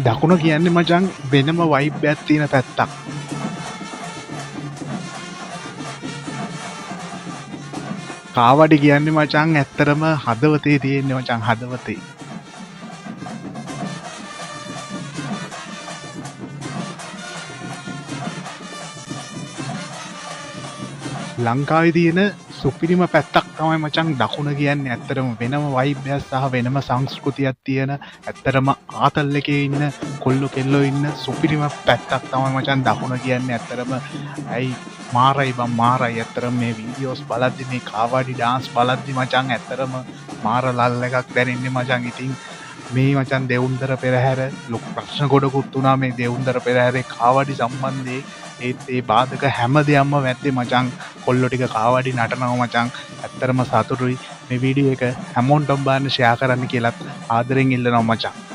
දකුණ කියන්නේ මචං වෙනම වයිබ් එකක් තියෙන පැත්තක්. කාවඩි කියන්නේ මචං ඇත්තරම හදවතේ තියෙන්නේ මචං හදවතේ. ලංකාවේ තියෙන සුපිරිම පැත්තක් තමයි මචං දකුණ කියන්නේ. ඇත්තරම වෙනම වයිබ් එකක් සහ වෙනම සංස්කෘතියක් තියෙන ඇත්තරම ආතල් එකේ ඉන්න කොල්ලෝ කෙල්ලෝ ඉන්න සුපිරිම පැත්තක් තමයි මචං දකුණ කියන්නේ. ඇත්තරම ඇයි මාරයි බං මාරයි. ඇත්තරම මේ වීඩියෝස් බලද්දි මේ කාවඩි ඩාන්ස් බලද්දි මචං ඇත්තරම මාර ලල් එකක් දැනෙන්නේ මචං. ඉතින් මේ මචන් දෙවුන්දර පෙරහැර ලොකු ප්‍රශ්න ගොඩකුත් වුණා මේ දෙවුන්දර පෙරහැරේ කාවඩි සම්බන්ධයෙන්. ඒත් ඒ බාධක හැම දෙයක්ම වැද්දේ මචං. කොල්ලෝ ටික කාවඩි නටනවා මචං. ඇත්තරම සතුටුයි. මේ වීඩියෝ එක හැමෝටම බලන්න ෂෙයා කරන්න කියලාත් ආදරෙන් ඉල්ලනවා මචං.